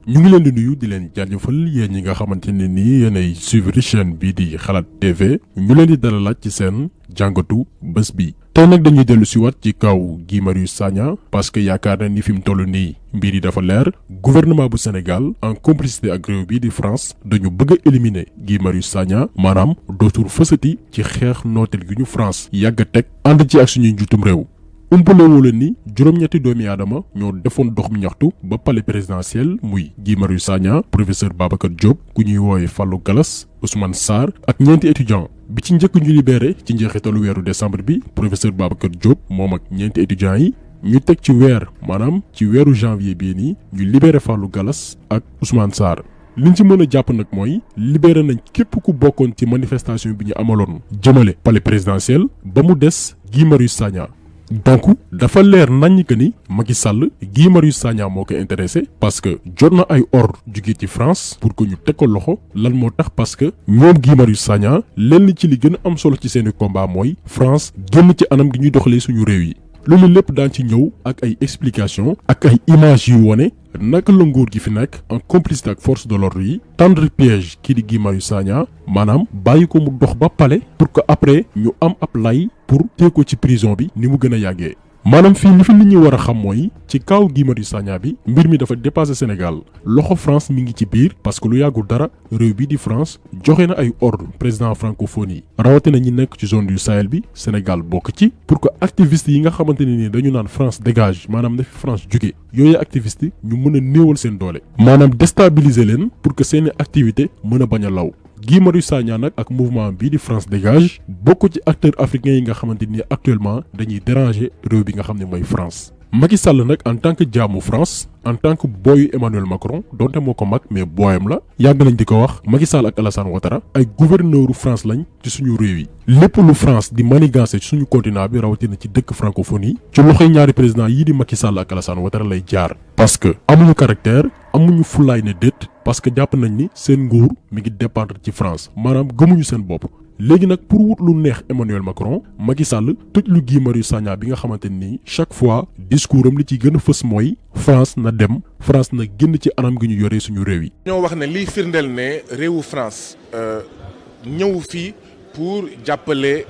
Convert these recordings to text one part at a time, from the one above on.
ñu ngi leen di nuyu di leen jaajëfal yéen ñi nga xamante ne nii yéenay suivre chaîne bii di xalaat TV ñu leen di dalalaat ci seen jàngatu bés bi. tey nag dañuy dellu si waat ci kaw Guy Marius Sagna parce que yaakaar na ni fi mu toll nii mbir yi dafa leer gouvernement bu Sénégal en complicité ak réew bii di France dañu bëgg a éliminer Guy Marius Sagna maanaam dootul fësati ci xeex nooteel gi ñu France yàgg a teg ànd ci ak suñuy njuutum réew. umpalewoo leen ni juróom-ñetti doomi aadama ñoo defoon doxum ñaxtu ba palais présidentiel muy Guy Marius Sagna professeur Babacar Diop ku ñuy woowe Fallou Gallas Ousmane Sarr ak ñeenti étudiants bi ci njëkk ñu libéré ci njeexitalu weeru décembre bi professeur Babacar Diop moom ak ñeenti étudiants yi ñu teg ci weer maanaam ci weeru janvier bii nii ñu libéré Fallou Gallas ak Ousmane Sarr. liñ ci mën a jàpp nag mooy libéré nañ képp ku bokkoon ci manifestation bi ñu amaloon jëmale palais présidentiel ba mu des Guy Marius Sagna. donc dafa leer nañ que ni Macky Sall Guy Marius Sagna moo ko intéressé parce que jot na ay ordre jugee ci France pour que ñu teg ko loxo lan moo tax parce que ñoom Guy Marius Sagna lenn ci li gën a am solo ci seeni combat mooy France génn ci anam gi ñuy doxalee suñu réew yi. loolu lépp daan ci ñëw ak ay explication ak ay images yu wone naka la nguur gi fi nekk en complicité ak force de l'ordre yi tendre piège kii di Guy Marius Sagna maanaam bàyyi ko mu dox ba palais pour que après ñu am ab lay pour téye ko ci prison bi ni mu gën a yàggee. maanaam fii li fi nit ñi war a xam mooy ci kaw Guy Marius Sagna bi mbir mi dafa dépassé Sénégal loxo France mi ngi ci biir parce que lu yàggul dara réew bii di France joxe na ay ordre président francophone yi rawatina ñi nekk ci zone du Sahel bi Sénégal bokk ci pour que activistes yi nga xamante ne ni dañu naan France dégage maanaam na fi France jóge yooyu activistes ñu mën a néewal seen doole maanaam déstabiliser leen pour que seeni activité mën a bañ a law. Guy Marius Sagna nag ak mouvement bii di France dégage bokk ci acteurs africains yi nga xamante ni actuellement dañuy déranger réew bi nga xam ne mooy France. Macky Sall nag en tant que jaamu France en tant que booyu Emmanuel Macron donte moo ko mag mais booyam la yàgg nañ di ko wax Macky Sall ak Alassane Ouattara ay gouverneuru France lañ ci suñu réew yi. lépp lu France di manigancé ci suñu continent bi rawatina ci dëkk francophonie yi ci loxoy ñaari président yii di Macky Sall ak Alassane Ouattara lay jaar. parce que amuñu caractère amuñu fulaay ne déet parce que jàpp nañ ni seen nguur mi ngi dépendre ci France maanaam gëmuñu seen bopp. léegi nag pour wut lu neex Emmanuel Macron Macky Sall tëj lu Guy Marius Sagna bi nga xamante ni chaque fois discours am li ci gën a fës mooy France na dem France na génn ci anam gi ñu yoree suñu réew yi. ñoo wax ne liy firndeel ne réewu France ñëw fii pour jàppale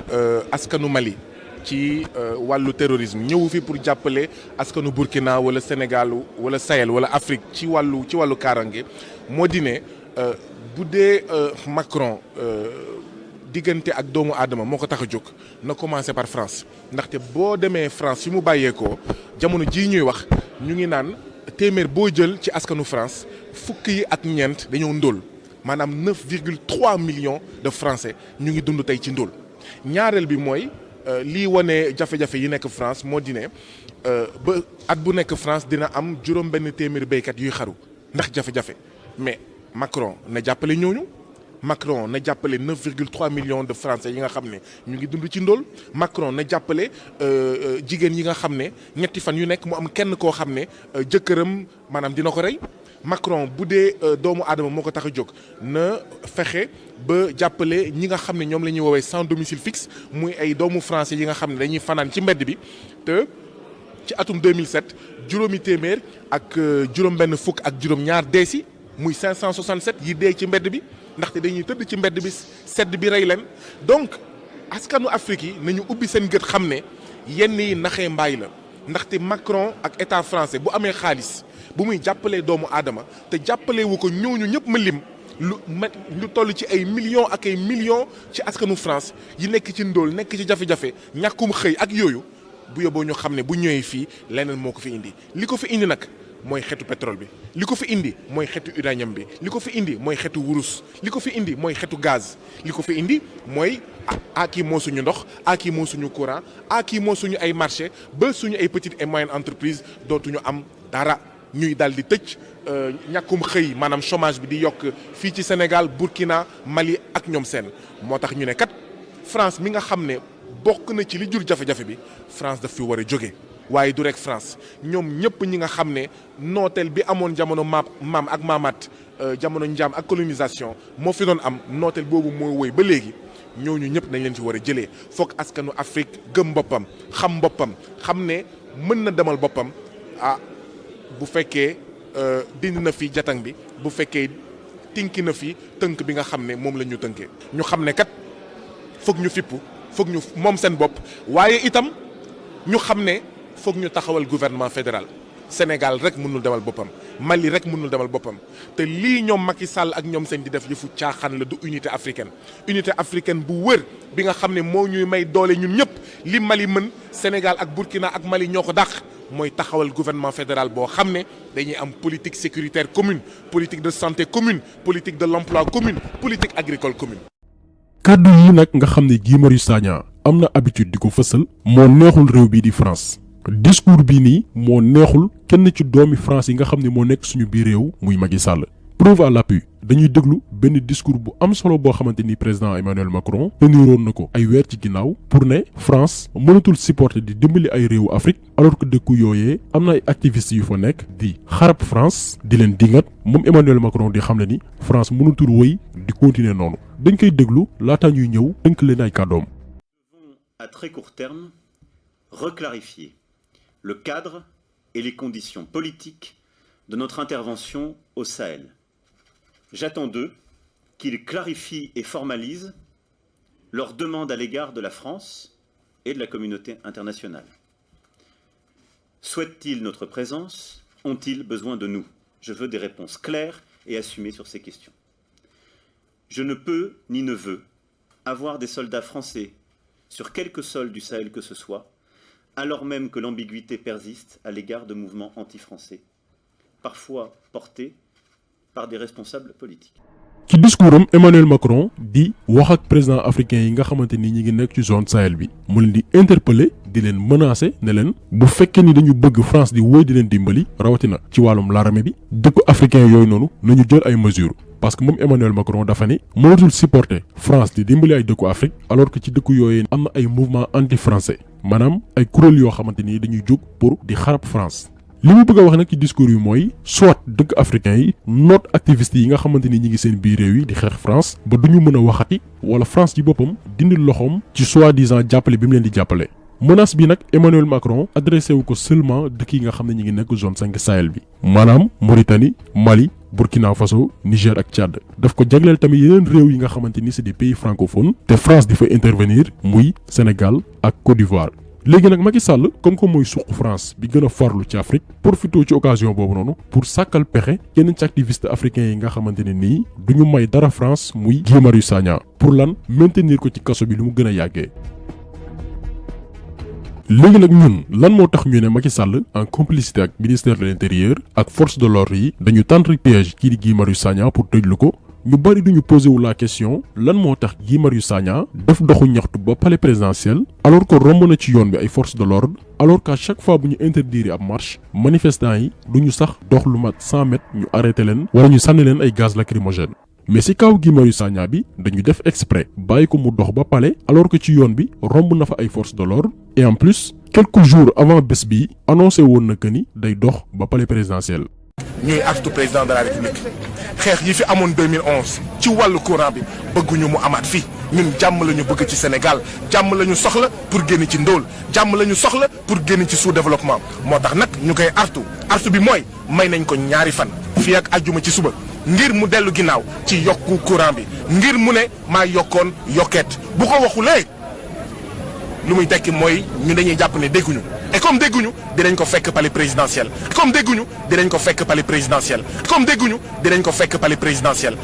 askanu Mali ci wàllu terrorisme ñëw fi pour jàppale askanu Burkina wala Sénégal wala Sahel wala Afrique ci wàllu kaarange moo di ne bu dee Macron. diggante ak doomu aadama moo ko tax a jóg na commencé par France ndaxte boo demee France fi mu bàyyeekoo jamono jii ñuy wax ñu ngi naan téeméer boo jël ci askanu France fukk yi ak ñeent dañoo ndóol maanaam 9,3 millions de Français ñu ngi dund tey ci ndóol. ñaareel bi mooy lii wane jafe-jafe yi nekk France moo di ne ba at bu nekk France dina am juróom benn téeméeri béykat yuy xaru ndax jafe-jafe mais Macron na jàppale ñooñu. Macron na jàppale 9,3 millions de Français yi nga xam ne ñu ngi dund ci ndóol Macron na jàppale jigéen yi nga xam ne ñetti fan yu nekk mu am kenn koo xam ne jëkkëram maanaam dina ko rey Macron bu dee doomu aadama moo ko tax a jóg na fexe ba jàppale ñi nga xam ne ñoom la ñuy woowee sans domicile fixe muy ay doomu français yi nga xam ne dañuy fanaan ci mbedd bi te ci atum 2007 juróomi téeméer ak juróom-benn fukk ak juróom-ñaar dee si muy 567 yi dee ci mbedd bi. ndaxte dañuy tëdd ci mbedd bi sedd bi rey leen donc askanu Afrique yi nañu ubbi seen gët xam ne yenn yi naxee mbaay la ndaxte Macron ak état français bu amee xaalis bu muy jàppalee doomu aadama te jàppale wu ko ñooñu ñëpp ma lim lu toll ci ay millions ak ay millions ci askanu France yi nekk ci ndóol nekk ci jafe-jafe ñàkkum xëy ak yooyu bu yóbboo ñu xam ne bu ñëwee fii leneen moo ko fi indi li ko fi indi nag. mooy xeetu pétrole bi li ko fi indi mooy xeetu uranium bi li ko fi indi mooy xeetu wurus li ko fi indi mooy xeetu gaz li ko fi indi mooy kii moo suñu ndox kii moo suñu courant kii moo suñu ay marché ba suñu ay petites et moyennes entreprises dootuñu am dara ñuy daal di tëj ñàkkum xëy maanaam chômage bi di yokk fii ci Sénégal Burkina Mali ak ñoom seen moo tax ñu ne kat France mi nga xam ne bokk na ci li jur jafe-jafe bi France daf fi war a jóge waaye du rek France ñoom ñëpp ñi nga xam ne nooteel bi amoon jamono maam ak maamaat jamono njaam ak colonisation moo fi doon am nooteel boobu mooy woy ba léegi ñooñu ñëpp dañ leen ci war a jëlee foog askanu Afrique gëm boppam xam ne mën na demal boppam bu fekkee dindi na fi jatang bi bu fekkee tinki na fi tënk bi nga xam ne moom la ñu tënkee. ñu xam ne kat foog ñu fippu foog ñu moom seen bopp waaye itam ñu xam ne foog ñu taxawal gouvernement fédéral. Sénégal rek mënul demal boppam Mali rek mënul demal boppam te lii ñoom Macky Sall ak ñoom seen di def yëfu caaxaan la du unité africaine bu wër bi nga xam ne moo ñuy may doole ñun ñëpp li Mali mën Sénégal ak Burkina ak Mali ñoo ko dàq mooy taxawal gouvernement fédéral boo xam ne dañuy am politique sécuritaire commune politique de santé commune politique de l'emploi commune politique agricole commune. kàddu yi nag nga xam ne Guy Marius Sagna am na habitude di ko fësal moo neexul réew bii di France. discours bii nii moo neexul kenn ci doomi France yi nga xam ne moo nekk suñu biir réew muy Macky Sall. preuve à l'appui dañuy déglu benn discours bu am solo boo xamante ni président Emmanuel Macron teniroon na ko ay weer ci ginnaaw pour ne France mënatul supporter di dimbali ay réewu Afrique alors que dëkku yooyee am na ay activistes yu fa nekk di xarab France di leen dingat moom Emmanuel Macron di xam ne ni France mënatul wëy di continuer noonu dañ koy déglu laata ñuy ñëw tënk leen ay kàddoom. À très court terme, reclarifier le cadre et les conditions politiques de notre intervention au Sahel. J'attends d'eux qu'ils clarifient et formalisent leurs demandes à l'égard de la France et de la communauté internationale. Souhaitent-ils notre présence? Ont-ils besoin de nous? Je veux des réponses claires et assumées sur ces questions. Je ne peux ni ne veux avoir des soldats français sur quelque sol du Sahel que ce soit, alors même que l'ambiguïté persiste à l'égard de mouvements anti-français, parfois portés par des responsables politiques. ci discours am Emmanuel Macron di wax ak président africain yi nga xamante ni ñi ngi nekk ci zone Sahel bi mu leen di interpeller di leen menacer ne leen bu fekkee ni dañu bëgg France di wéy di leen dimbali rawatina ci wàllum l'armée bi dëkku africain yooyu noonu nañu jël ay mesures. parce que moom Emmanuel Macron dafa ne mënatul supporter France di dimbali ay dëkku Afrique alors que ci dëkku yooyu am na ay mouvement anti-français maanaam ay kuréel yoo xamante ni dañuy jóg pour di xarab France. li mu bëgg a wax nag ci discours yi mooy soit dëkk africain yi noot activistes yi nga xamante ni ñi ngi seen biir réew yi di xeex France ba duñu mën a waxati wala France ci boppam dindi loxoom ci soi-disant jàppale bi mu leen di jàppale. menace bi nag Emmanuel Macron adressé wu ko seulement dëkk yi nga xam ne ñi ngi nekk zone 5 Sahel bi maanaam Mauritanie Mali Burkina Faso Niger ak Tchad daf ko jagleel tamit yeneen réew yi nga xamante ni c'est des pays francophones te France di fa intervenir muy Sénégal ak Côte d'Ivoire. léegi nag Macky Sall comme que mooy suqu France bi gën a farlu ci Afrique profité ci occasion boobu noonu pour sàkkal pexe yenn ci activiste africains yi nga xamante ne nii duñu may dara France muy Guy Marius Sagna pour lan maintenir ko ci kaso bi lu mu gën a yàggee. léegi nag ñun lan moo tax ñu ne Macky Sall en complicité ak ministère de l'intérieur ak force de l'ordre yi dañu tendre piège kii di Guy Marius Sagna pour tëjlu ko. ñu bari duñu posé wu la question lan moo tax Guy Marius Sagna def doxu ñaxtu ba palais présidentiel alors que romb na ci yoon bi ay forces de l'ordre alors qu'à chaque fois bu ñu interdire ab marche manifestants yi duñu sax dox lu mat 100 mètres ñu arrêté leen wala ñu sànni leen ay gaz lacrymogène mais ci kaw Guy Marius Sagna bi dañu def exprès bàyyi ko mu dox ba palais alors que ci yoon bi romb na fa ay forces de l'ordre et en plus quelques jours avant bés bi annoncé woon na que ni day dox ba palais présidentiel. ñuy artu président de la république xeex yi fi amoon 2011 ci wàllu courant bi bëgguñu mu amaat fii ñun jàmm la ñu bëgg ci Sénégal jàmm la ñu soxla pour génn ci ndóol jàmm la ñu soxla pour génn ci sous-développement moo tax nag ñu koy artu bi mooy may nañ ko ñaari fan fii ak àjjuma ci suba ngir mu dellu ginnaaw ci yokku courant bi ngir mu ne maa yokkoon yokkeet bu ko waxulee lu muy tekki mooy ñu dañuy jàpp ne dégguñu et comme dégguñu dinañ ko fekk palais présidentiel comme dégguñu dinañ ko fekk palais présidentiel comme dégguñu dinañ ko fekk palais présidentiel.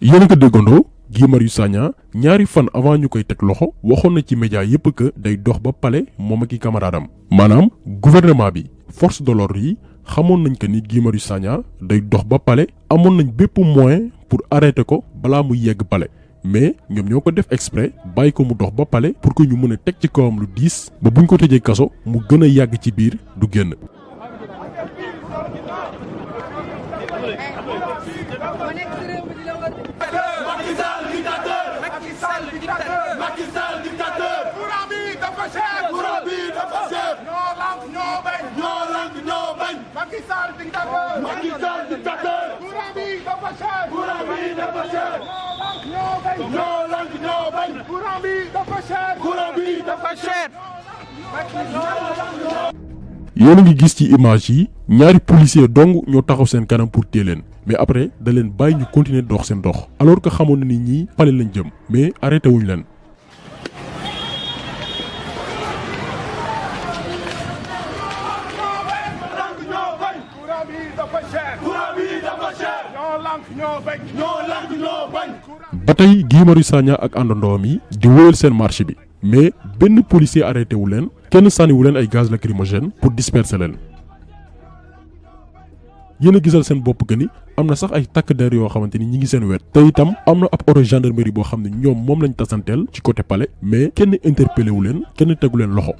yéen a ko déggandoo Guy Marius Sagna ñaari fan avant ñu koy teg loxo waxoon na ci média yépp que day dox ba palais moom ak i camarades maanaam gouvernement bi force de l'ordre yi xamoon nañ que ni Guy Marius Sagna day dox ba palais amoon nañ bépp moyen pour arrêter ko balaa muy yegg palais. mais ñoom ñoo ko def exprès bàyyi ko mu dox ba palais pour que ñu mën a teg ci kawam lu diis ba buñ ko tëjee kaso mu gën a yàgg ci biir du génn. yéen a ngi gis ci image yi ñaari policier dong ñoo taxaw seen kanam pour téye leen mais après da leen bàyyi ñu continuer dox seen dox alors que xamoon na ni ñii palais lañ jëm mais arrêté wuñ leen. ba tey Guy Marius Sagna ak àndandoom yi di wóyal seen marche bi mais benn policier arrêté wu leen kenn sànniwu leen ay gaz lacrymogène pour disperser leen. yéen a gisal seen bopp que ni am na sax ay takk der yoo xamante ni ñi ngi seen wet te itam am na ab auto gendarmerie boo xam ne ñoom moom lañ tasanteel ci côté palais mais kenn interpellé wu leen kenn tegu leen loxo.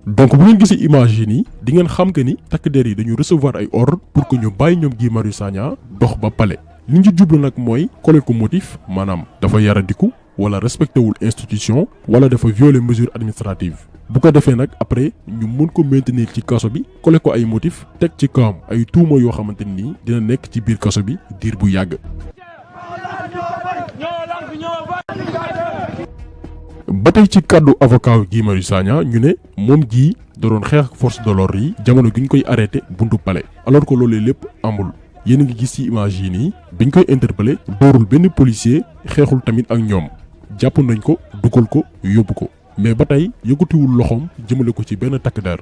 donc bu ngeen gisee image yi nii di ngeen xam que ni takk der yi dañu recevoir ay ordre pour que ñu bàyyi ñoom Guy Marius Sagna dox ba palais li ñu ci jublu nag mooy coller ko motif maanaam dafa yaradiku wala respecté wul institution wala dafa violer mesure administrative bu ko defee nag après ñu mën ko maintenir ci kaso bi coller ko ay motif teg ci kawam ay tuuma yoo xamante ni dina nekk ci biir kaso bi diir bu yàgg. ba tey ci kàddu avocat Guy Marius Sagna ñu ne moom Guy da doon xeex ak force de l'ordre yi jamono gi ñu koy arrêté buntu palais alors que loolee lépp amul. yéen a ngi gis ci image yi nii biñ koy interpellé doorul benn policier xeexul tamit ak ñoom jàpp nañ ko dugal ko yóbbu ko mais ba tey yëkkatiwul loxoom jëmale ko ci benn takk der.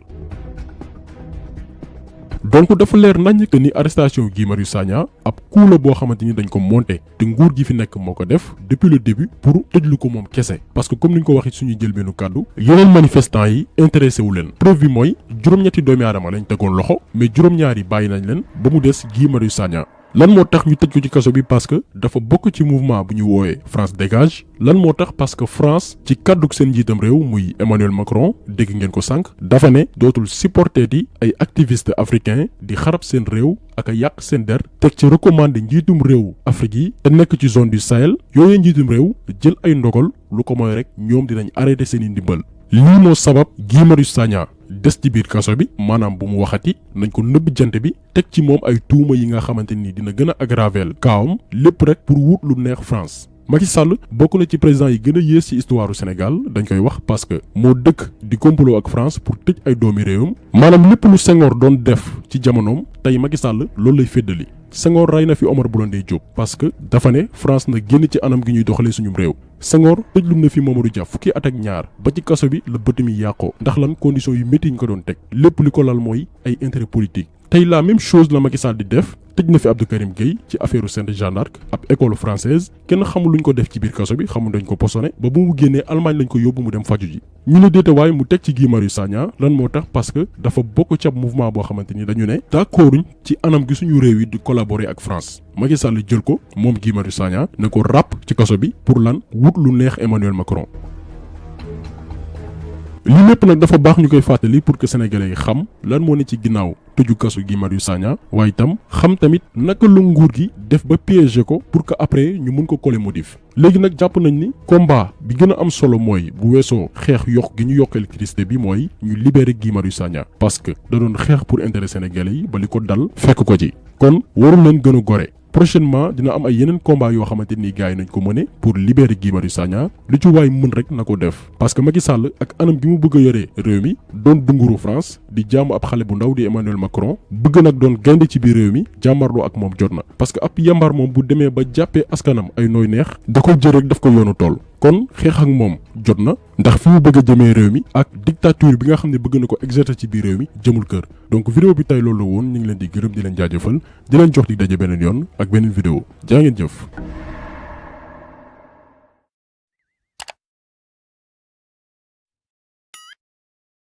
donc dafa leer nañ que ni arrestation Guy Marius Sagna ab coup la boo xamante ni dañ ko monté te nguur gi fi nekk moo ko def depuis le début pour tëjlu ko moom kese parce que comme ni ñu ko waxee suñuy jëlbeenu kàddu yeneen manifestants yi intéressé wu leen preuve bi mooy juróom-ñetti doomi aadama lañ tegoon loxo mais juróom-ñaar yi bàyyi nañ leen ba mu des Guy Marius Sagna. lan moo tax ñu tëj ko ci kaso bi parce que dafa bokk ci mouvement bu ñu woowee France dégage lan moo tax parce que France ci kàddug seen njiitam réew muy Emmanuel Macron dégg ngeen ko sànq dafa ne dootul supporter di ay activistes africains di xarab seen réew ak a yàq seen der teg ci recommandé njiitum réew Afrique yi te nekk ci zone du Sahel yooyee njiitum réew jël ay ndogal lu ko mooy rek ñoom dinañ arrêté seen i ndimbal. lii moo sabab Guy Marius Sagna des ci biir kaso bi maanaam bu mu waxati nañ ko nëbb jant bi teg ci moom ay tuuma yi nga xamante ni dina gën a aggraver kaawam lépp rek pour wut lu neex France. Macky Sall bokk na ci président yi gën a yées ci histoire du Sénégal dañ koy wax parce que moo dëkk di complot ak France pour tëj ay doomi réewam maanaam lépp lu Senghor doon def ci jamonoom tey Macky Sall loolu lay féddali. Senghor rey na fi Omar Blondin Diop parce que dafa ne France na génn ci anam gi ñuy doxalee suñum réew. Senghor tëjlu na fi Mamadou Dia fukki at ak ñaar ba ci kaso bi la bët mi yàqoo ndax lan condition yu métti ñu ko doon teg lépp li ko lal mooy ay intérêt politique. tey la même chose la Macky Sall di def tëj na fi Abdou Karim Gueye ci affaire Sainte Jeanne d'Arc ab école française kenn xamul luñ ko def ci biir kaso bi xamul dañ ko posone ba bu mu génnee Allemagne lañ ko yóbbu mu dem faju ji. ñu ne déetawaay mu teg ci Guy Marius Sagna lan moo tax parce que dafa bokk ci ab mouvement boo xamante ni dañu ne d'accorduñ ci anam gi suñu réew yi di collaborer ak France. Macky Sall jël ko moom Guy Marius Sagna ne ko ràpp ci kaso bi pour lan wut lu neex Emmanuel Macron. li lépp nag dafa baax ñu koy fàttali pour que sénégalais yi xam lan moo ne ci ginnaaw tëju kaso Guy Marius Sagna waaye itam xam tamit naka la nguur gi def ba piéger ko pour que après ñu mun ko coller motif. léegi nag jàpp nañ ni combat bi gën a am solo mooy bu weesoo xeex yokk gi ñu yokk électricité bi mooy ñu libérer Guy Marius Sagna parce que da doon xeex pour intérêt sénégalais yi ba li ko dal fekk ko ci kon warul leen gën a gore. prochainement dina am ay yeneen combat yoo xamante ni gars yi nañ ko mëne pour libérer Guy Marius Sagna lu ci waay mën rek na ko def parce que Macky Sall ak anam gi mu bëgg a yoree réew mi doon dunguru France di jaamu ab xale bu ndaw di Emmanuel Macron bëgg nag doon gaynde ci biir réew mi jàmmarloo ak moom jot na parce que ab yambar moom bu demee ba jàppee askanam ay nooy neex da koy jël rek daf ko yoonu tool kon xeex ak moom jot na ndax fi mu bëgg a jëmee réew mi ak dictature bi nga xam ne bëgg na ko exercer ci biir réew mi jëmul kër donc vidéo bi tey loolu la woon ñu ngi leen di gërëm di leen jaajëfal di leen jox di daje beneen yoon ak beneen vidéo jaa ngeen jëf